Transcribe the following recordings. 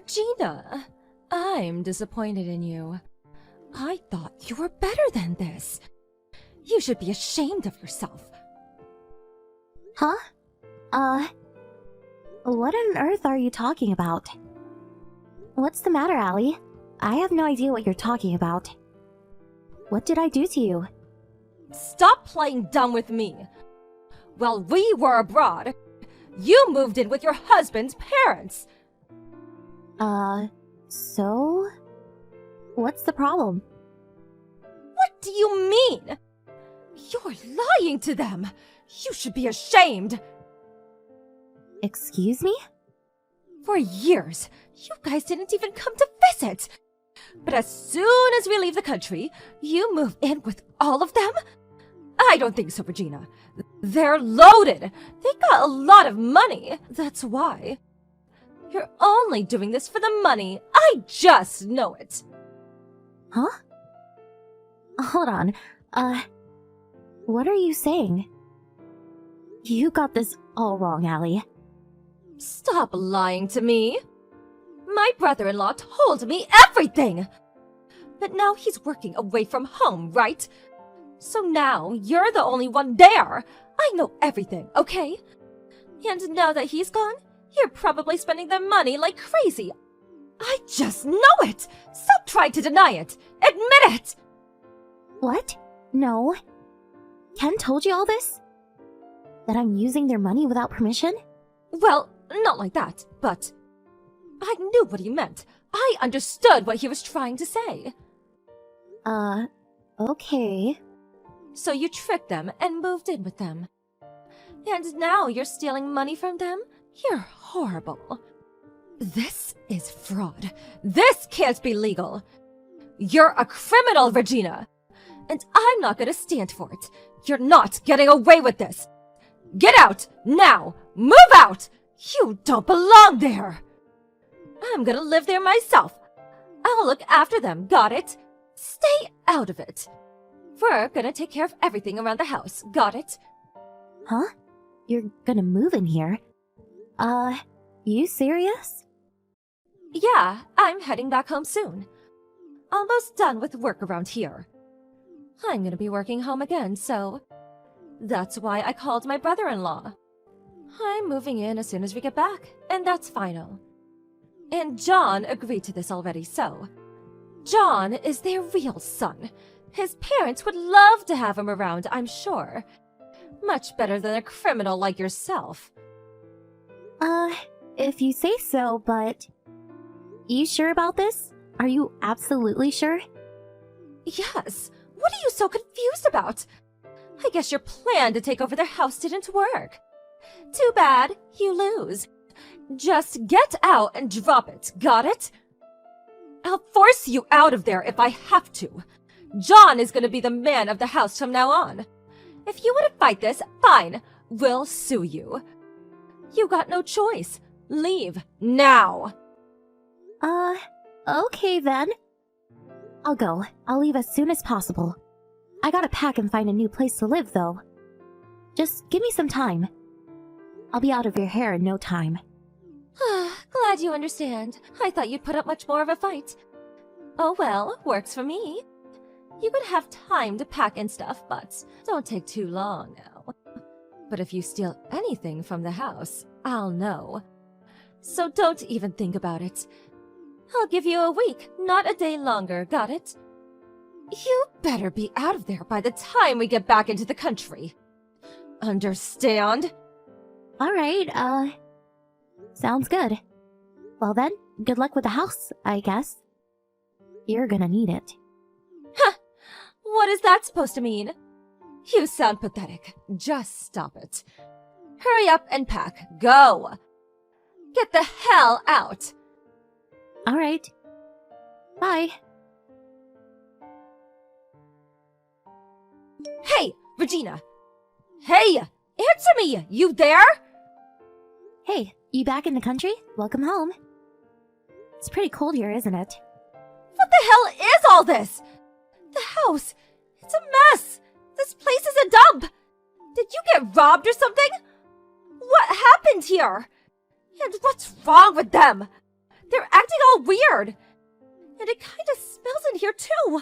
Regina, I'm disappointed in you. I thought you were better than this. You should be ashamed of yourself. Huh? What on earth are you talking about? What's the matter, Allie? I have no idea what you're talking about. What did I do to you? Stop playing dumb with me. While we were abroad, you moved in with your husband's parents. So? What's the problem? What do you mean? You're lying to them. You should be ashamed. Excuse me? For years, you guys didn't even come to visit. But as soon as we leave the country, you move in with all of them? I don't think so, Regina. They're loaded. They got a lot of money. That's why. You're only doing this for the money. I just know it. Huh? Hold on. What are you saying? You got this all wrong, Allie. Stop lying to me. My brother-in-law told me everything. But now he's working away from home, right? So now you're the only one there. I know everything, okay? And now that he's gone, you're probably spending the money like crazy. I just know it. Stop trying to deny it. Admit it. What? No. Ken told you all this? That I'm using their money without permission? Well, not like that, but I knew what he meant. I understood what he was trying to say. Okay. So you tricked them and moved in with them. And now you're stealing money from them? You're horrible. This is fraud. This can't be legal. You're a criminal, Regina. And I'm not gonna stand for it. You're not getting away with this. Get out, now! Move out! You don't belong there! I'm gonna live there myself. I'll look after them, got it? Stay out of it. We're gonna take care of everything around the house, got it? Huh? You're gonna move in here? You serious? Yeah, I'm heading back home soon. Almost done with work around here. I'm gonna be working home again, so that's why I called my brother-in-law. I'm moving in as soon as we get back, and that's final. And John agreed to this already, so John is their real son. His parents would love to have him around, I'm sure. Much better than a criminal like yourself. If you say so, but... You sure about this? Are you absolutely sure? Yes. What are you so confused about? I guess your plan to take over their house didn't work. Too bad, you lose. Just get out and drop it, got it? I'll force you out of there if I have to. John is gonna be the man of the house from now on. If you want to fight this, fine. We'll sue you. You got no choice. Leave now. Okay then. I'll go. I'll leave as soon as possible. I gotta pack and find a new place to live, though. Just give me some time. I'll be out of your hair in no time. Glad you understand. I thought you'd put up much more of a fight. Oh well, works for me. You could have time to pack and stuff, but don't take too long now. But if you steal anything from the house, I'll know. So don't even think about it. I'll give you a week, not a day longer, got it? You better be out of there by the time we get back into the country. Understand? Alright, sounds good. Well then, good luck with the house, I guess. You're gonna need it. What is that supposed to mean? You sound pathetic. Just stop it. Hurry up and pack. Go! Get the hell out! Alright. Bye. Hey, Regina! Hey! Answer me! You there? Hey, you back in the country? Welcome home. It's pretty cold here, isn't it? What the hell is all this? The house! It's a mess! This place is a dump! Did you get robbed or something? What happened here? And what's wrong with them? They're acting all weird. And it kind of smells in here too.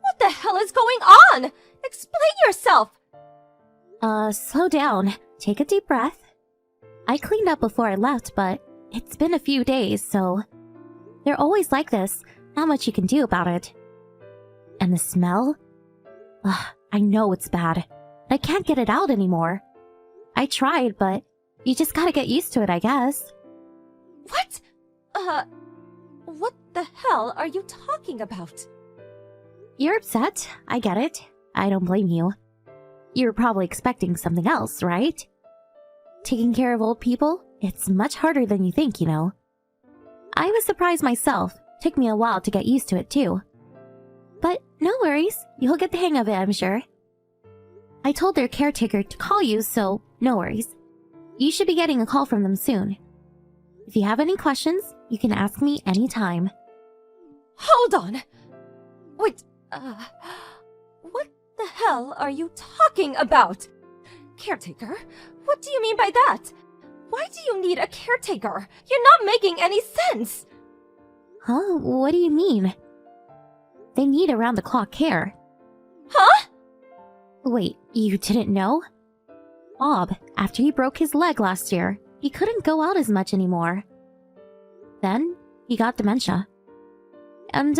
What the hell is going on? Explain yourself. Slow down. Take a deep breath. I cleaned up before I left, but it's been a few days, so... They're always like this. Not much you can do about it. And the smell? Ugh, I know it's bad. I can't get it out anymore. I tried, but you just gotta get used to it, I guess. What? What the hell are you talking about? You're upset. I get it. I don't blame you. You're probably expecting something else, right? Taking care of old people? It's much harder than you think, you know. I was surprised myself. Took me a while to get used to it, too. But no worries. You'll get the hang of it, I'm sure. I told their caretaker to call you, so no worries. You should be getting a call from them soon. If you have any questions, you can ask me anytime. Hold on. Wait, what the hell are you talking about? Caretaker? What do you mean by that? Why do you need a caretaker? You're not making any sense! Huh? What do you mean? They need around-the-clock care. Huh? Wait, you didn't know? Bob, after he broke his leg last year, he couldn't go out as much anymore. Then, he got dementia. And,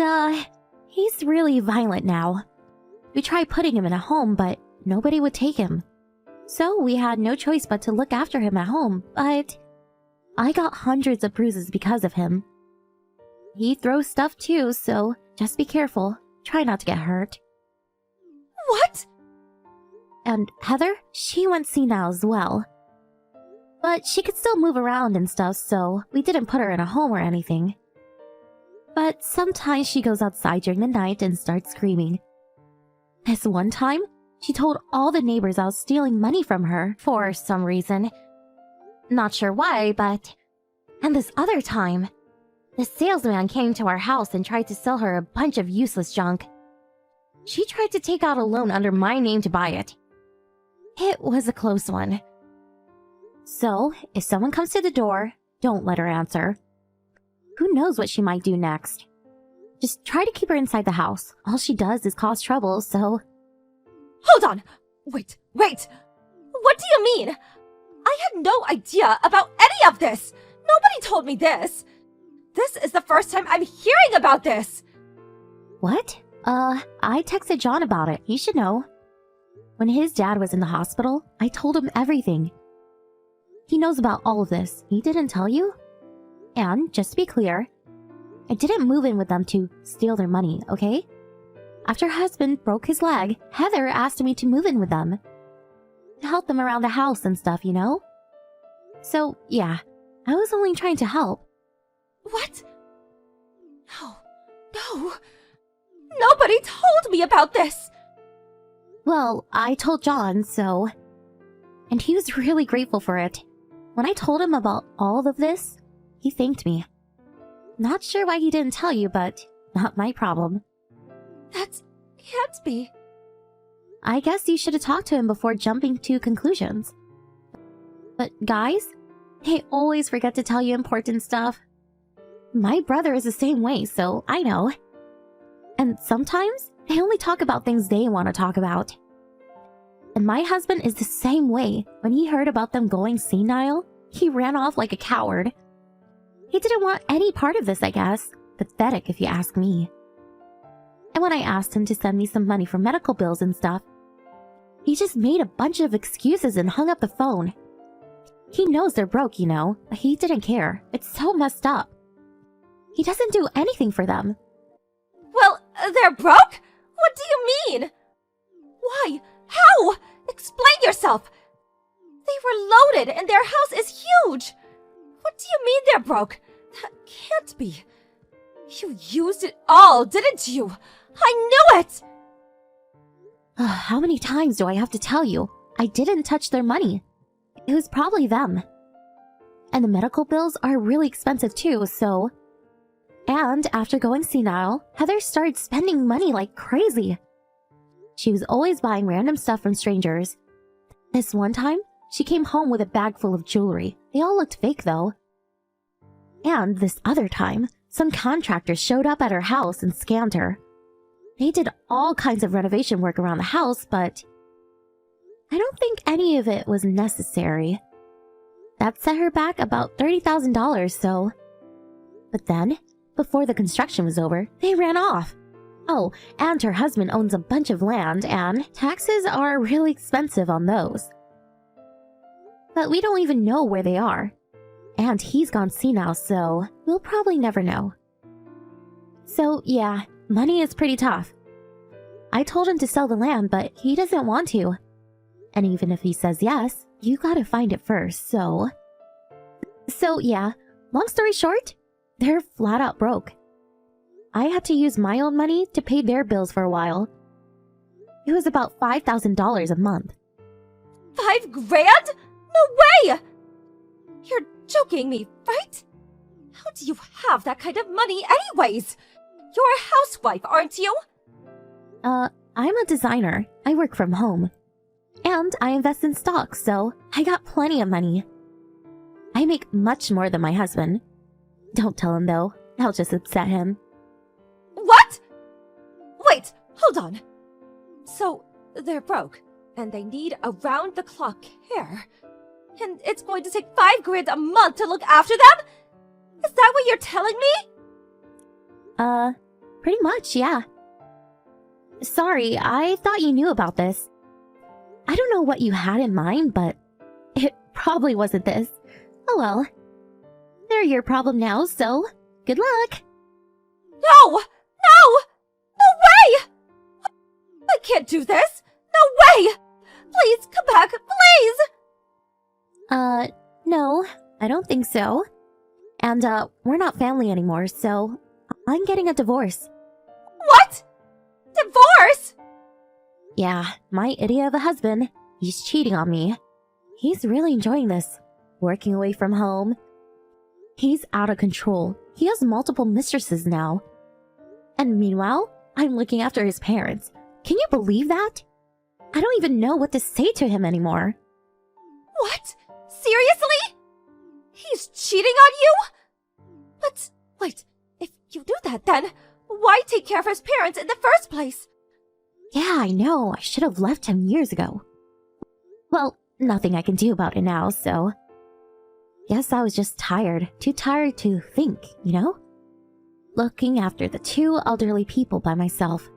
he's really violent now. We tried putting him in a home, but nobody would take him. So we had no choice but to look after him at home, but... I got hundreds of bruises because of him. He throws stuff too, so just be careful. Try not to get hurt. What? And Heather, she went senile as well. But she could still move around and stuff, so we didn't put her in a home or anything. But sometimes she goes outside during the night and starts screaming. This one time, she told all the neighbors I was stealing money from her for some reason. Not sure why, but... And this other time, the salesman came to our house and tried to sell her a bunch of useless junk. She tried to take out a loan under my name to buy it. It was a close one. So, if someone comes to the door, don't let her answer. Who knows what she might do next? Just try to keep her inside the house. All she does is cause trouble, so... Hold on! Wait! What do you mean? I had no idea about any of this! Nobody told me this! This is the first time I'm hearing about this! What? I texted John about it. He should know. When his dad was in the hospital, I told him everything. He knows about all of this. He didn't tell you? And, just to be clear, I didn't move in with them to steal their money, okay? After her husband broke his leg, Heather asked me to move in with them. To help them around the house and stuff, you know? So, yeah, I was only trying to help. What? No. Nobody told me about this! Well, I told John, so... And he was really grateful for it. When I told him about all of this, he thanked me. Not sure why he didn't tell you, but not my problem. That can't be. I guess you should have talked to him before jumping to conclusions. But guys, they always forget to tell you important stuff. My brother is the same way, so I know. And sometimes, they only talk about things they want to talk about. And my husband is the same way. When he heard about them going senile, he ran off like a coward. He didn't want any part of this, I guess. Pathetic, if you ask me. And when I asked him to send me some money for medical bills and stuff, he just made a bunch of excuses and hung up the phone. He knows they're broke, you know, but he didn't care. It's so messed up. He doesn't do anything for them. Well, they're broke? What do you mean? Why? How? Explain yourself! They were loaded and their house is huge! What do you mean they're broke? That can't be. You used it all, didn't you? I knew it! How many times do I have to tell you? I didn't touch their money. It was probably them. And the medical bills are really expensive too, so... And after going senile, Heather started spending money like crazy. She was always buying random stuff from strangers. This one time, she came home with a bag full of jewelry. They all looked fake though. And this other time, some contractors showed up at her house and scammed her. They did all kinds of renovation work around the house, but I don't think any of it was necessary. That set her back about $30,000, so. But then, before the construction was over, they ran off. Oh, and her husband owns a bunch of land, and taxes are really expensive on those. But we don't even know where they are. And he's gone senile, so we'll probably never know. So, yeah, money is pretty tough. I told him to sell the land, but he doesn't want to. And even if he says yes, you gotta find it first, so. So, yeah, long story short, they're flat out broke. I had to use my own money to pay their bills for a while. It was about $5,000 a month. $5,000? No way! You're joking me, right? How do you have that kind of money anyways? You're a housewife, aren't you? I'm a designer. I work from home. And I invest in stocks, so I got plenty of money. I make much more than my husband. Don't tell him though. I'll just upset him. What? Wait, hold on. So, they're broke, and they need around-the-clock care. And it's going to take $5,000 a month to look after them? Is that what you're telling me? Pretty much, yeah. Sorry, I thought you knew about this. I don't know what you had in mind, but it probably wasn't this. Oh well. They're your problem now, so good luck. No! No! No way! I can't do this! No way! Please, come back, please! No, I don't think so. And, we're not family anymore, so I'm getting a divorce. What? Divorce? Yeah, my idiot of a husband. He's cheating on me. He's really enjoying this. Working away from home. He's out of control. He has multiple mistresses now. And meanwhile, I'm looking after his parents. Can you believe that? I don't even know what to say to him anymore. What? Seriously? He's cheating on you? But, wait, if you do that then, why take care of his parents in the first place? Yeah, I know. I should have left him years ago. Well, nothing I can do about it now, so. Guess I was just tired. Too tired to think, you know? Looking after the two elderly people by myself.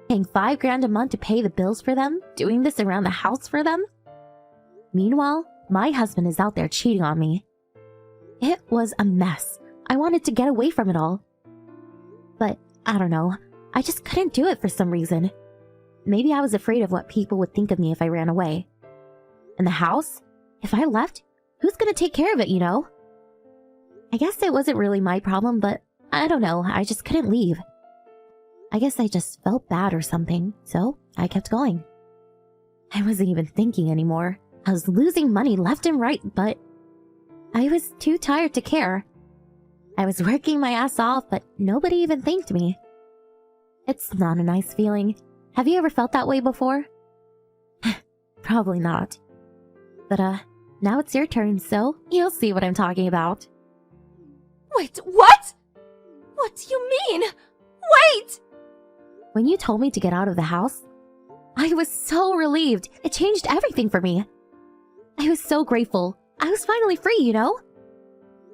Paying $5,000 a month to pay the bills for them? Doing this around the house for them? Meanwhile, my husband is out there cheating on me. It was a mess. I wanted to get away from it all. But, I don't know. I just couldn't do it for some reason. Maybe I was afraid of what people would think of me if I ran away. And the house? If I left, who's gonna take care of it, you know? I guess it wasn't really my problem, but I don't know, I just couldn't leave. I guess I just felt bad or something, so I kept going. I wasn't even thinking anymore. I was losing money left and right, but I was too tired to care. I was working my ass off, but nobody even thanked me. It's not a nice feeling. Have you ever felt that way before? Probably not. But, now it's your turn, so you'll see what I'm talking about. Wait, what? What do you mean? Wait! When you told me to get out of the house, I was so relieved. It changed everything for me. I was so grateful. I was finally free, you know?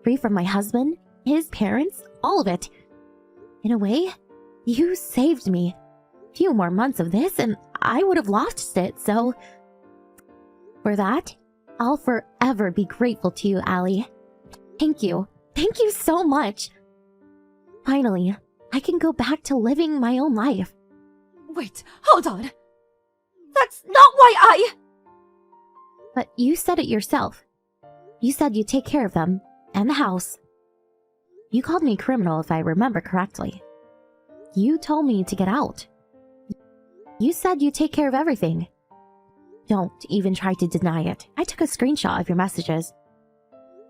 Free from my husband, his parents, all of it. In a way, you saved me. A few more months of this and I would have lost it, so... For that, I'll forever be grateful to you, Allie. Thank you. Thank you so much. Finally, I can go back to living my own life. Wait, hold on. That's not why I... But you said it yourself. You said you'd take care of them, and the house. You called me a criminal if I remember correctly. You told me to get out. You said you'd take care of everything. Don't even try to deny it. I took a screenshot of your messages.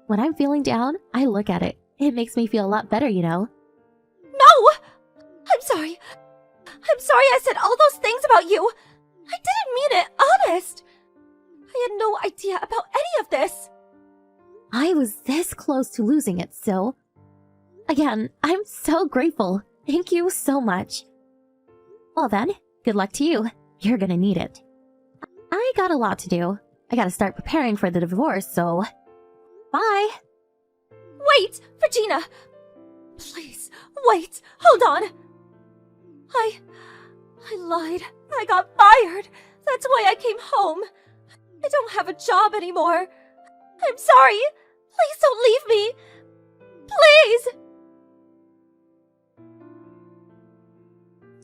When I'm feeling down, I look at it. It makes me feel a lot better, you know. No! I'm sorry. I'm sorry I said all those things about you. I didn't mean it, honest. I had no idea about any of this. I was this close to losing it, so... Again, I'm so grateful. Thank you so much. Well then, good luck to you. You're gonna need it. I got a lot to do. I gotta start preparing for the divorce, so... Bye! Wait, Regina! Please, wait, hold on! I lied. I got fired. That's why I came home. I don't have a job anymore. I'm sorry. Please don't leave me. Please!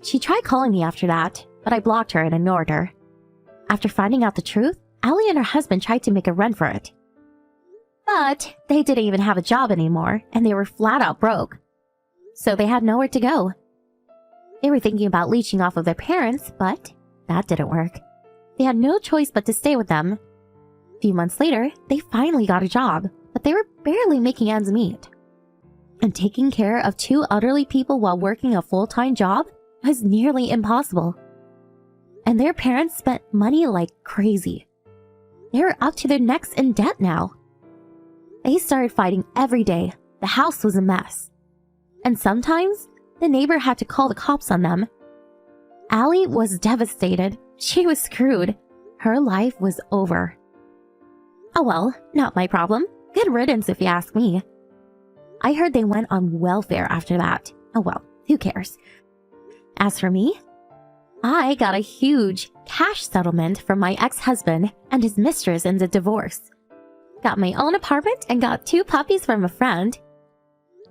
She tried calling me after that, but I blocked her and ignored her. After finding out the truth, Allie and her husband tried to make a run for it. But they didn't even have a job anymore, and they were flat out broke. So they had nowhere to go. They were thinking about leeching off of their parents, but that didn't work. They had no choice but to stay with them. A few months later, they finally got a job, but they were barely making ends meet. And taking care of two elderly people while working a full-time job was nearly impossible. And their parents spent money like crazy. They were up to their necks in debt now. They started fighting every day. The house was a mess. And sometimes, the neighbor had to call the cops on them. Allie was devastated. She was screwed. Her life was over. Oh well, not my problem. Good riddance if you ask me. I heard they went on welfare after that. Oh well, who cares? As for me, I got a huge cash settlement from my ex-husband and his mistress in the divorce. Got my own apartment and got 2 puppies from a friend.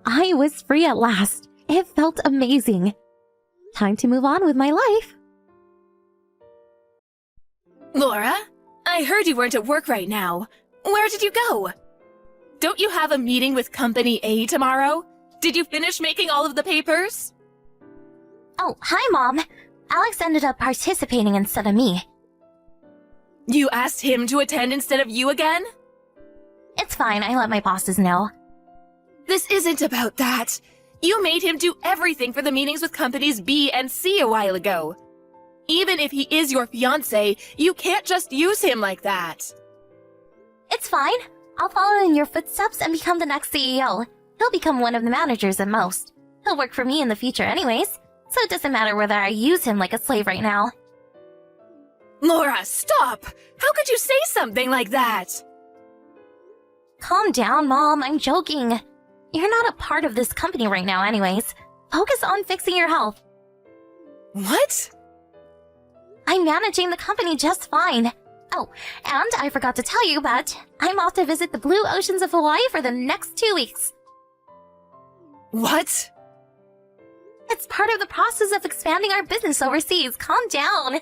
I was free at last. It felt amazing. Time to move on with my life. Laura, I heard you weren't at work right now. Where did you go? Don't you have a meeting with Company A tomorrow? Did you finish making all of the papers? Oh, hi, Mom. Alex ended up participating instead of me. You asked him to attend instead of you again? It's fine, I let my bosses know. This isn't about that. You made him do everything for the meetings with Companies B and C a while ago. Even if he is your fiancé, you can't just use him like that. It's fine. I'll follow in your footsteps and become the next CEO. He'll become one of the managers at most. He'll work for me in the future anyways, so it doesn't matter whether I use him like a slave right now. Laura, stop! How could you say something like that? Calm down, Mom. I'm joking. You're not a part of this company right now anyways. Focus on fixing your health. What? I'm managing the company just fine. Oh, and I forgot to tell you, but I'm off to visit the blue oceans of Hawaii for the next 2 weeks. What? It's part of the process of expanding our business overseas. Calm down.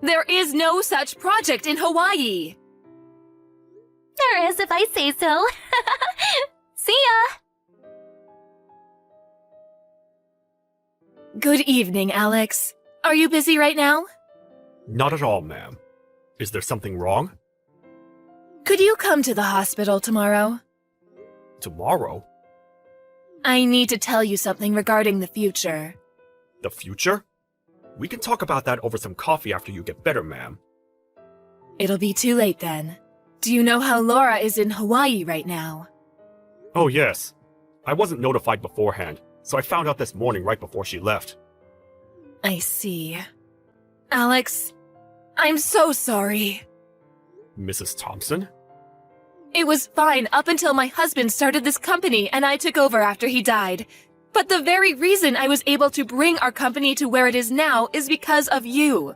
There is no such project in Hawaii. There is if I say so. See ya! Good evening, Alex. Are you busy right now? Not at all, ma'am. Is there something wrong? Could you come to the hospital tomorrow? Tomorrow? I need to tell you something regarding the future. The future? We can talk about that over some coffee after you get better, ma'am. It'll be too late then. Do you know how Laura is in Hawaii right now? Oh, yes. I wasn't notified beforehand, so I found out this morning right before she left. I see. Alex, I'm so sorry. Mrs. Thompson? It was fine up until my husband started this company and I took over after he died. But the very reason I was able to bring our company to where it is now is because of you.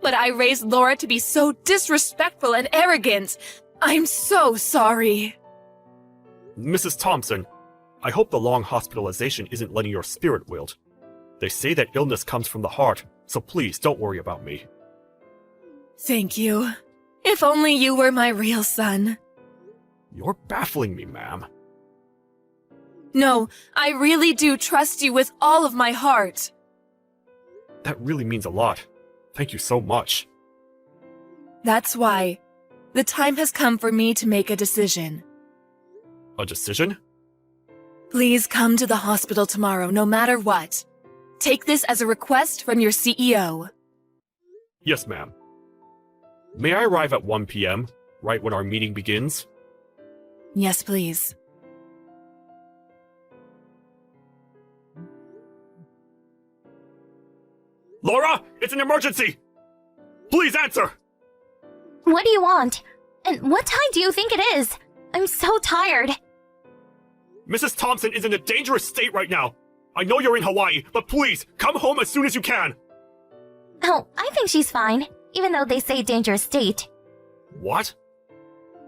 But I raised Laura to be so disrespectful and arrogant. I'm so sorry. Mrs. Thompson, I hope the long hospitalization isn't letting your spirit wilt. They say that illness comes from the heart, so please don't worry about me. Thank you. If only you were my real son. You're baffling me, ma'am. No, I really do trust you with all of my heart. That really means a lot. Thank you so much. That's why. The time has come for me to make a decision. A decision? Please come to the hospital tomorrow, no matter what. Take this as a request from your CEO. Yes, ma'am. May I arrive at 1 p.m.? right when our meeting begins? Yes, please. Laura, it's an emergency! Please answer! What do you want? And what time do you think it is? I'm so tired. Mrs. Thompson is in a dangerous state right now. I know you're in Hawaii, but please, come home as soon as you can. Oh, I think she's fine, even though they say dangerous state. What?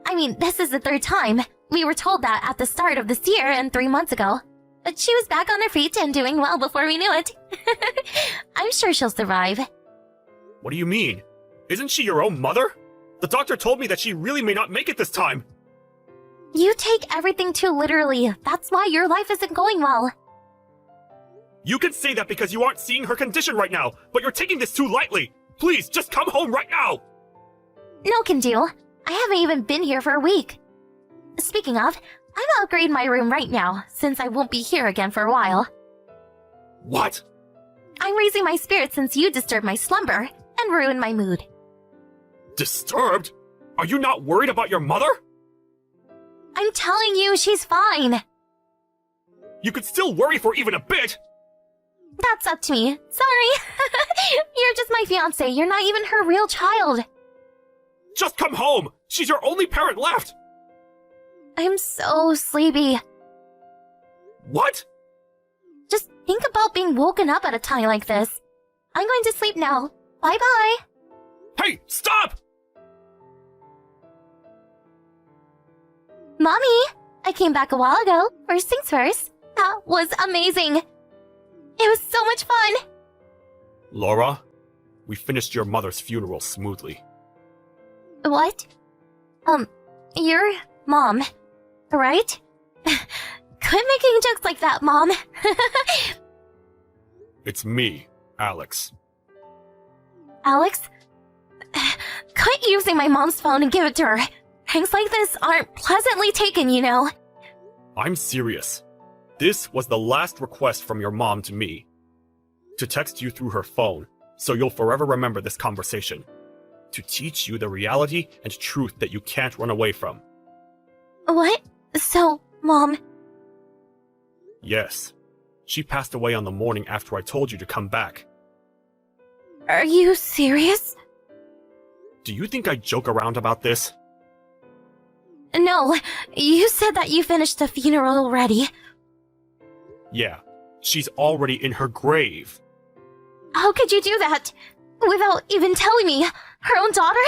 I mean, this is the third time. We were told that at the start of this year and 3 months ago. But she was back on her feet and doing well before we knew it. I'm sure she'll survive. What do you mean? Isn't she your own mother? The doctor told me that she really may not make it this time. You take everything too literally. That's why your life isn't going well. You can say that because you aren't seeing her condition right now, but you're taking this too lightly. Please, just come home right now! No can do. I haven't even been here for a week. Speaking of, I'm upgrading my room right now, since I won't be here again for a while. What? I'm raising my spirits since you disturbed my slumber and ruined my mood. Disturbed? Are you not worried about your mother? I'm telling you, she's fine. You could still worry for even a bit! That's up to me. Sorry. You're just my fiancé. You're not even her real child. Just come home! She's your only parent left! I'm so sleepy. What? Just think about being woken up at a time like this. I'm going to sleep now. Bye-bye. Hey, stop! Mommy, I came back a while ago. First things first. That was amazing. It was so much fun. Laura, we finished your mother's funeral smoothly. What? Your mom, right? Quit making jokes like that, Mom. It's me, Alex. Alex? Quit using my mom's phone and give it to her. Things like this aren't pleasantly taken, you know. I'm serious. This was the last request from your mom to me. To text you through her phone, so you'll forever remember this conversation. To teach you the reality and truth that you can't run away from. What? So, Mom... Yes. She passed away on the morning after I told you to come back. Are you serious? Do you think I joke around about this? No, you said that you finished the funeral already. Yeah, she's already in her grave. How could you do that? Without even telling me? Her own daughter?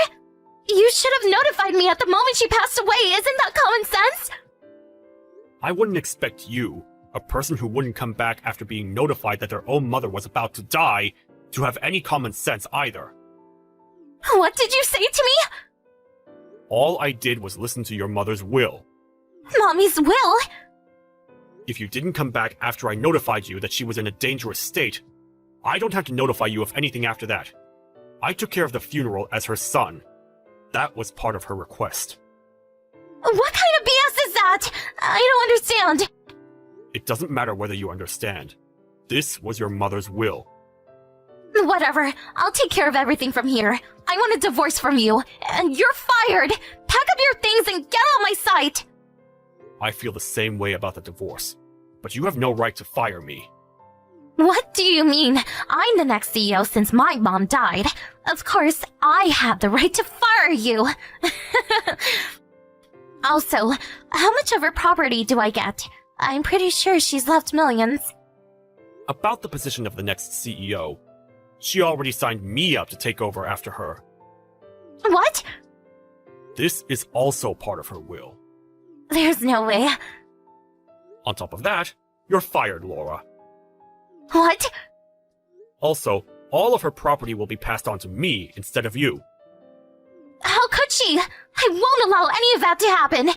You should have notified me at the moment she passed away. Isn't that common sense? I wouldn't expect you, a person who wouldn't come back after being notified that their own mother was about to die, to have any common sense either. What did you say to me? All I did was listen to your mother's will. Mommy's will? If you didn't come back after I notified you that she was in a dangerous state, I don't have to notify you of anything after that. I took care of the funeral as her son. That was part of her request. What kind of BS is that? I don't understand. It doesn't matter whether you understand. This was your mother's will. Whatever. I'll take care of everything from here. I want a divorce from you, and you're fired! Pack up your things and get out of my sight! I feel the same way about the divorce, but you have no right to fire me. What do you mean? I'm the next CEO since my mom died. Of course, I have the right to fire you. Also, how much of her property do I get? I'm pretty sure she's left millions. About the position of the next CEO, she already signed me up to take over after her. What? This is also part of her will. There's no way. On top of that, you're fired, Laura. What? Also, all of her property will be passed on to me instead of you. How could she? I won't allow any of that to happen.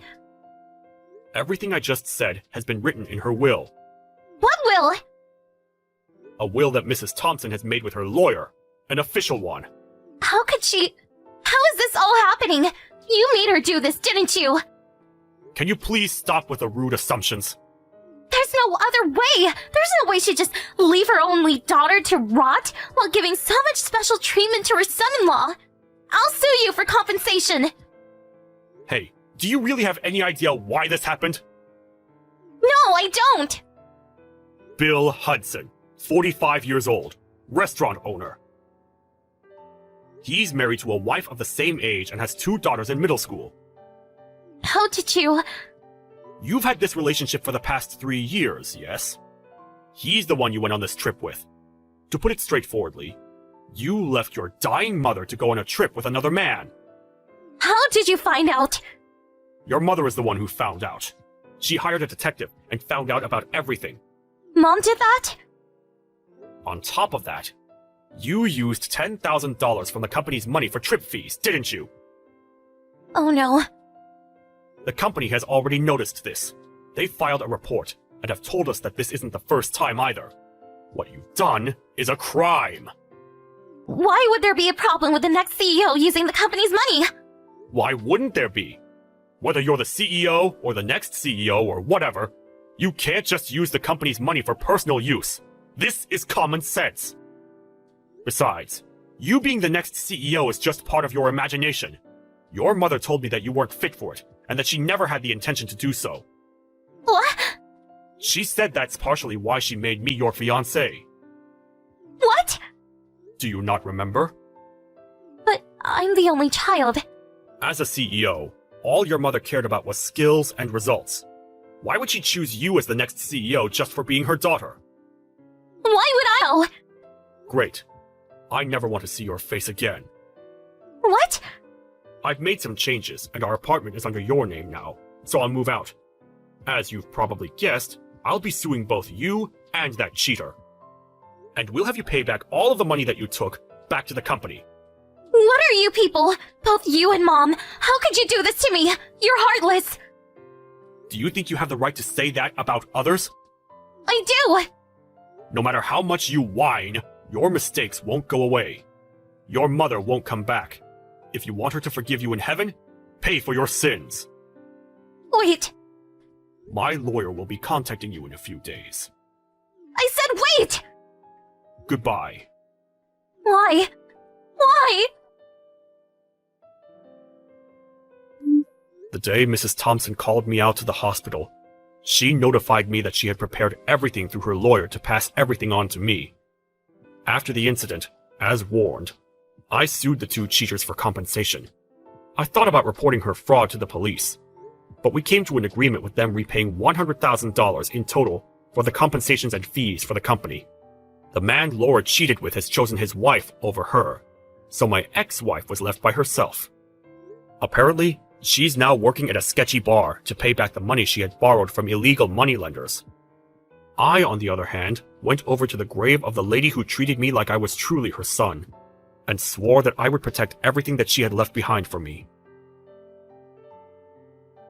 Everything I just said has been written in her will. What will? A will that Mrs. Thompson has made with her lawyer. An official one. How could she? How is this all happening? You made her do this, didn't you? Can you please stop with the rude assumptions? There's no other way! There's no way she'd just leave her only daughter to rot while giving so much special treatment to her son-in-law! I'll sue you for compensation! Hey, do you really have any idea why this happened? No, I don't! Bill Hudson, 45 years old, restaurant owner. He's married to a wife of the same age and has 2 daughters in middle school. How did you... You've had this relationship for the past 3 years, yes? He's the one you went on this trip with. To put it straightforwardly, you left your dying mother to go on a trip with another man. How did you find out? Your mother is the one who found out. She hired a detective and found out about everything. Mom did that? On top of that, you used $10,000 from the company's money for trip fees, didn't you? Oh no. The company has already noticed this. They filed a report and have told us that this isn't the first time either. What you've done is a crime. Why would there be a problem with the next CEO using the company's money? Why wouldn't there be? Whether you're the CEO or the next CEO or whatever, you can't just use the company's money for personal use. This is common sense. Besides, you being the next CEO is just part of your imagination. Your mother told me that you weren't fit for it, and that she never had the intention to do so. What? She said that's partially why she made me your fiancé. What? Do you not remember? But I'm the only child. As a CEO, all your mother cared about was skills and results. Why would she choose you as the next CEO just for being her daughter? Why would I know? Great. I never want to see your face again. What? I've made some changes, and our apartment is under your name now, so I'll move out. As you've probably guessed, I'll be suing both you and that cheater. And we'll have you pay back all of the money that you took back to the company. What are you people? Both you and Mom. How could you do this to me? You're heartless. Do you think you have the right to say that about others? I do. No matter how much you whine, your mistakes won't go away. Your mother won't come back. If you want her to forgive you in heaven, pay for your sins. Wait. My lawyer will be contacting you in a few days. I said wait! Goodbye. Why? Why? The day Mrs. Thompson called me out to the hospital, she notified me that she had prepared everything through her lawyer to pass everything on to me. After the incident, as warned, I sued the 2 cheaters for compensation. I thought about reporting her fraud to the police, but we came to an agreement with them repaying $100,000 in total for the compensations and fees for the company. The man Laura cheated with has chosen his wife over her, so my ex-wife was left by herself. Apparently, she's now working at a sketchy bar to pay back the money she had borrowed from illegal moneylenders. I, on the other hand, went over to the grave of the lady who treated me like I was truly her son, and swore that I would protect everything that she had left behind for me.